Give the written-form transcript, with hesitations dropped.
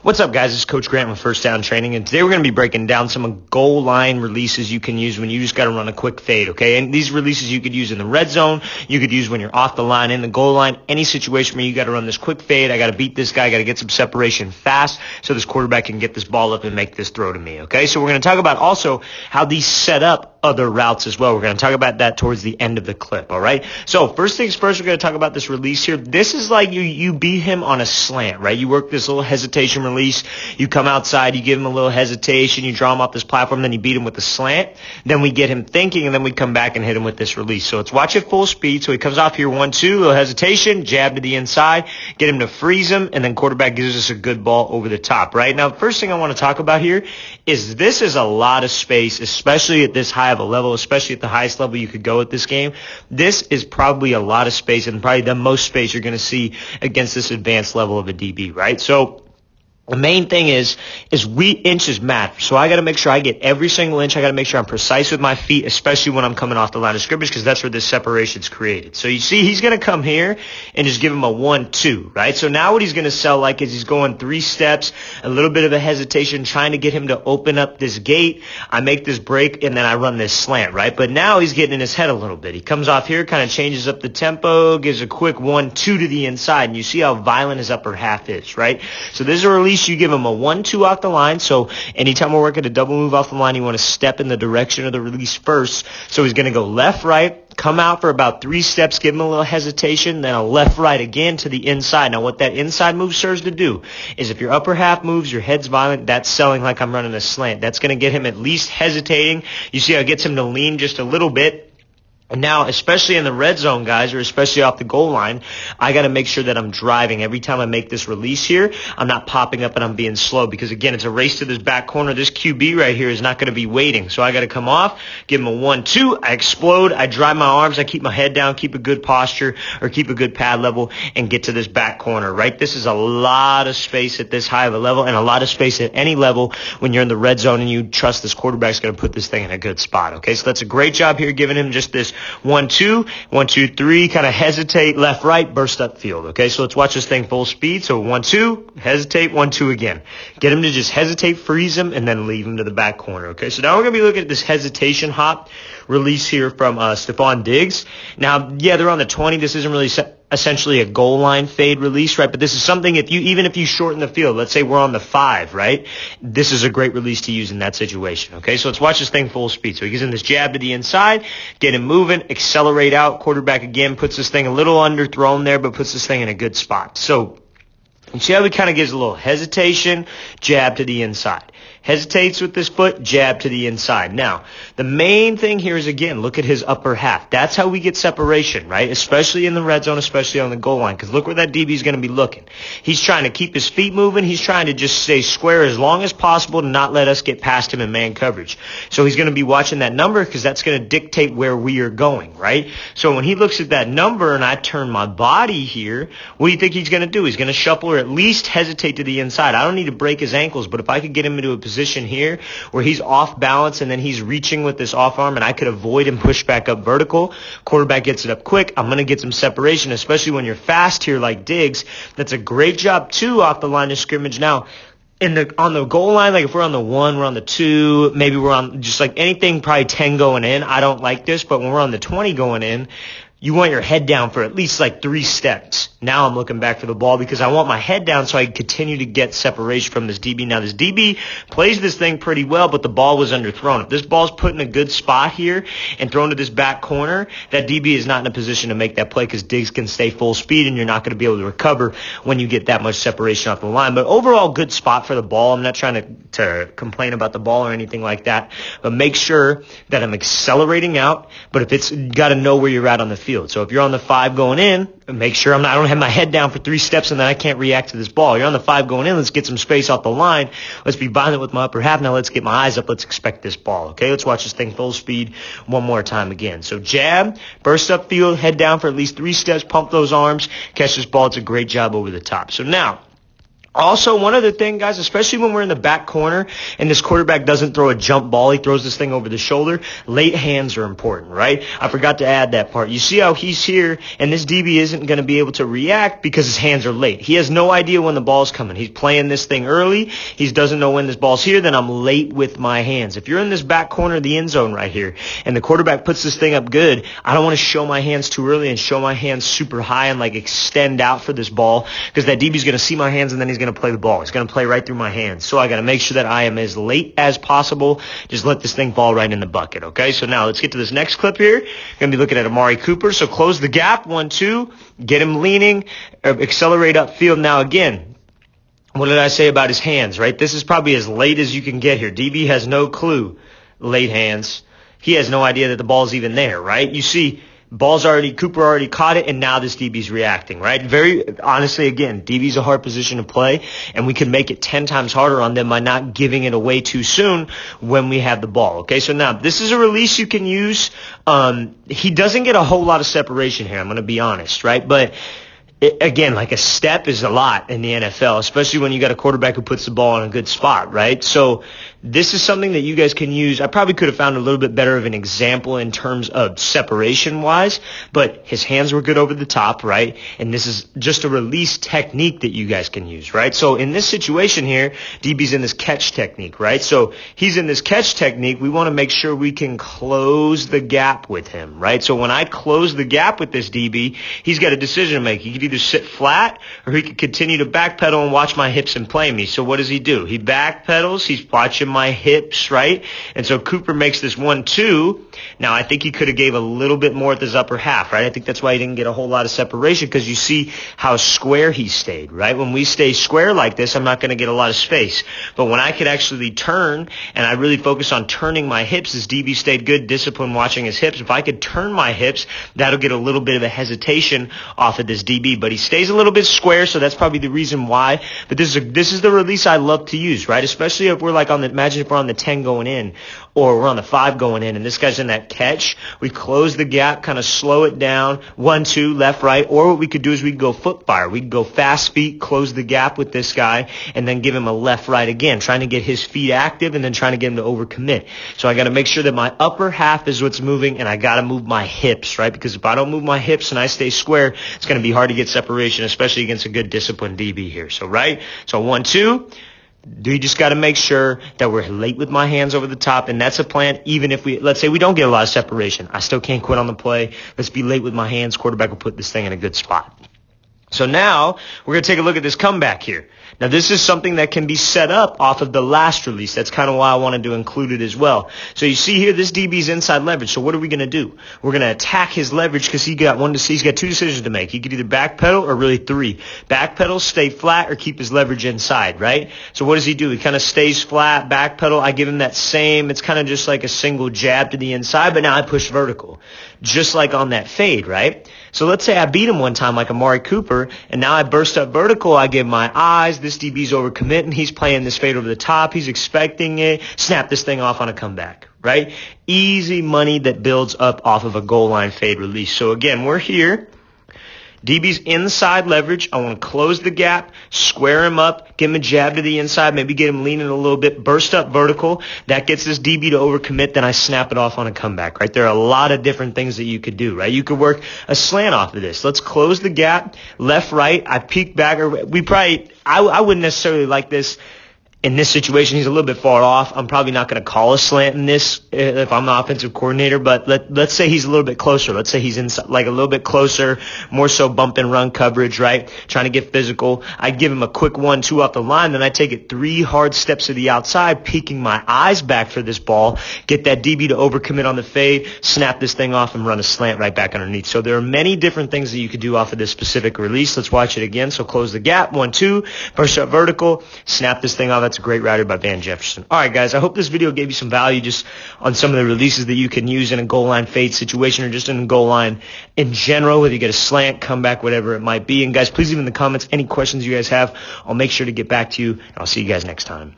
What's up, guys? It's Coach Grant with First Down Training, and today we're going to be breaking down some goal line releases you can use when you just got to run a quick fade, okay? And these releases you could use in the red zone, you could use when you're off the line, in the goal line, any situation where you got to run this quick fade. I got to beat this guy, I got to get some separation fast so this quarterback can get this ball up and make this throw to me, okay? So we're going to talk about also how these set up other routes as well. We're going to talk about that towards the end of the clip, all right? So first things first, we're going to talk about this release here. This is like you beat him on a slant, right? You work this little hesitation release. You come outside, you give him a little hesitation, you draw him off this platform, then you beat him with the slant. Then we get him thinking, and then we come back and hit him with this release. So let's watch it full speed. So he comes off here 1-2, little hesitation, jab to the inside, get him to freeze him, and then quarterback gives us a good ball over the top, right? Now, first thing I want to talk about here is this is a lot of space, especially at this high of a level, especially at the highest level you could go at this game. This is probably a lot of space and probably the most space you're going to see against this advanced level of a DB, right? So the main thing is inches matter. So I got to make sure I get every single inch. I got to make sure I'm precise with my feet, especially when I'm coming off the line of scrimmage, because that's where this separation's created. So you see, he's going to come here and just give him a 1-2, right? So now what he's going to sell like is he's going 3 steps, a little bit of a hesitation, trying to get him to open up this gate. I make this break, and then I run this slant, right? But now he's getting in his head a little bit. He comes off here, kind of changes up the tempo, gives a quick 1-2 to the inside, and you see how violent his upper half is, right? So this is a release. You give him a 1-2 off the line. So anytime we're working a double move off the line, you want to step in the direction of the release first. So he's going to go left, right, come out for about 3 steps, give him a little hesitation, then a left, right again to the inside. Now what that inside move serves to do is if your upper half moves, your head's violent, that's selling like I'm running a slant. That's going to get him at least hesitating. You see how it gets him to lean just a little bit. And now, especially in the red zone, guys, or especially off the goal line, I got to make sure that I'm driving. Every time I make this release here, I'm not popping up and I'm being slow because, again, it's a race to this back corner. This QB right here is not going to be waiting. So I got to come off, give him a 1-2. I explode. I drive my arms. I keep my head down, keep a good posture or keep a good pad level and get to this back corner, right? This is a lot of space at this high of a level and a lot of space at any level when you're in the red zone and you trust this quarterback's going to put this thing in a good spot, okay? So that's a great job here giving him just this 1-2, 1-2-3, kind of hesitate, left, right, burst up field. Okay, so let's watch this thing full speed. So 1-2, hesitate, 1-2 again. Get him to just hesitate, freeze him, and then leave him to the back corner. Okay, so now we're going to be looking at this hesitation hop release here from Stephon Diggs. Now, yeah, they're on the 20. This isn't really essentially a goal line fade release, right? But this is something even if you shorten the field, let's say we're on the 5, right? This is a great release to use in that situation, okay? So let's watch this thing full speed. So he gives him this jab to the inside, get him moving, accelerate out. Quarterback again puts this thing a little underthrown there, but puts this thing in a good spot. So you see how he kind of gives a little hesitation, jab to the inside. Hesitates with this foot, jab to the inside. Now, the main thing here is, again, look at his upper half. That's how we get separation, right? Especially in the red zone, especially on the goal line, because look where that DB is going to be looking. He's trying to keep his feet moving. He's trying to just stay square as long as possible to not let us get past him in man coverage. So he's going to be watching that number because that's going to dictate where we are going, right? So when he looks at that number and I turn my body here, what do you think he's going to do? He's going to shuffle or at least hesitate to the inside. I don't need to break his ankles, but if I could get him into a position here where he's off balance and then he's reaching with this off arm and I could avoid him push back up vertical, quarterback gets it up quick, I'm going to get some separation, especially when you're fast here like Diggs. That's a great job too off the line of scrimmage. Now, on the goal line, like if we're on the 1, we're on the 2, maybe we're on just like anything, probably 10 going in. I don't like this, but when we're on the 20 going in, you want your head down for at least like 3 steps. Now I'm looking back for the ball because I want my head down so I can continue to get separation from this DB. Now this DB plays this thing pretty well, but the ball was underthrown. If this ball's put in a good spot here and thrown to this back corner, that DB is not in a position to make that play because Diggs can stay full speed and you're not going to be able to recover when you get that much separation off the line. But overall, good spot for the ball. I'm not trying to complain about the ball or anything like that, but make sure that I'm accelerating out. But if it's, you got to know where you're at on the field. So if you're on the 5 going in, make sure I don't have my head down for 3 steps and then I can't react to this ball. You're on the 5 going in. Let's get some space off the line. Let's be violent with my upper half. Now let's get my eyes up. Let's expect this ball. Okay, let's watch this thing full speed one more time again. So jab, burst up field, head down for at least 3 steps, pump those arms, catch this ball. It's a great job over the top. So now, Also, one other thing, guys, especially when we're in the back corner and this quarterback doesn't throw a jump ball, he throws this thing over the shoulder, late hands are important, right? I forgot to add that part. You see how he's here, and this DB isn't going to be able to react because his hands are late. He has no idea when the ball's coming. He's playing this thing early. He doesn't know when this ball's here, then I'm late with my hands. If you're in this back corner of the end zone right here, and the quarterback puts this thing up good, I don't want to show my hands too early and show my hands super high and like extend out for this ball, because that DB's going to see my hands and then he's going to play the ball. It's going to play right through my hands. So I got to make sure that I am as late as possible. Just let this thing fall right in the bucket, okay? So now let's get to this next clip here. Going to be looking at Amari Cooper. So close the gap, 1-2, get him leaning, accelerate upfield. Now again, what did I say about his hands, right? This is probably as late as you can get here. DB has no clue. Late hands. He has no idea that the ball's even there, right? You see, Cooper already caught it, and now this DB's reacting, right? Very honestly, again, DB's a hard position to play, and we can make it 10 times harder on them by not giving it away too soon when we have the ball, okay? So now, this is a release you can use. He doesn't get a whole lot of separation here, I'm going to be honest, right? But again, like a step is a lot in the NFL, especially when you got a quarterback who puts the ball in a good spot, right? So this is something that you guys can use. I probably could have found a little bit better of an example in terms of separation-wise, but his hands were good over the top, right? And this is just a release technique that you guys can use, right? So in this situation here, DB's in this catch technique, right? So he's in this catch technique. We want to make sure we can close the gap with him, right? So when I close the gap with this DB, he's got a decision to make. He could either sit flat or he could continue to backpedal and watch my hips and play me. So what does he do? He backpedals. He's watching my hips, right? And so Cooper makes this 1-2. Now, I think he could have gave a little bit more at this upper half, right? I think that's why he didn't get a whole lot of separation, because you see how square he stayed, right? When we stay square like this, I'm not going to get a lot of space. But when I could actually turn, and I really focus on turning my hips, this DB stayed good, discipline watching his hips. If I could turn my hips, that'll get a little bit of a hesitation off of this DB. But he stays a little bit square, so that's probably the reason why. But this is the release I love to use, right? Especially if we're like imagine if we're on the 10 going in, or we're on the 5 going in, and this guy's in that catch. We close the gap, kind of slow it down, 1-2, left, right. Or what we could do is we could go foot fire. We could go fast feet, close the gap with this guy, and then give him a left, right again, trying to get his feet active and then trying to get him to overcommit. So I got to make sure that my upper half is what's moving, and I got to move my hips, right? Because if I don't move my hips and I stay square, it's going to be hard to get separation, especially against a good disciplined DB here. So, right? So 1-2. You just got to make sure that we're late with my hands over the top, and that's a plan. Even if let's say we don't get a lot of separation, I still can't quit on the play. Let's be late with my hands. Quarterback will put this thing in a good spot. So now we're going to take a look at this comeback here. Now, this is something that can be set up off of the last release. That's kind of why I wanted to include it as well. So you see here, this DB's inside leverage. So what are we going to do? We're going to attack his leverage because he's got two decisions to make. He could either backpedal or really 3. Backpedal, stay flat, or keep his leverage inside, right? So what does he do? He kind of stays flat, backpedal. I give him that same, it's kind of just like a single jab to the inside, but now I push vertical, just like on that fade, right? So let's say I beat him one time like Amari Cooper, and now I burst up vertical. I give my eyes. This DB's overcommitting. He's playing this fade over the top. He's expecting it. Snap this thing off on a comeback, right? Easy money that builds up off of a goal line fade release. So again, we're here. DB's inside leverage. I want to close the gap, square him up, give him a jab to the inside, maybe get him leaning a little bit, burst up vertical. That gets this DB to overcommit, then I snap it off on a comeback, right? There are a lot of different things that you could do, right? You could work a slant off of this. Let's close the gap, left, right. I peek back, or I wouldn't necessarily like this. In this situation, he's a little bit far off. I'm probably not going to call a slant in this if I'm the offensive coordinator, but let's say he's a little bit closer. Let's say he's inside, like a little bit closer, more so bump and run coverage, right? Trying to get physical. I give him a quick 1-2 off the line, then I take it 3 hard steps to the outside, peeking my eyes back for this ball, get that DB to overcommit on the fade, snap this thing off, and run a slant right back underneath. So there are many different things that you could do off of this specific release. Let's watch it again. So close the gap, 1-2, push up vertical, snap this thing off. That's a great router by Van Jefferson. All right, guys, I hope this video gave you some value just on some of the releases that you can use in a goal line fade situation or just in a goal line in general, whether you get a slant, comeback, whatever it might be. And guys, please leave in the comments any questions you guys have. I'll make sure to get back to you, and I'll see you guys next time.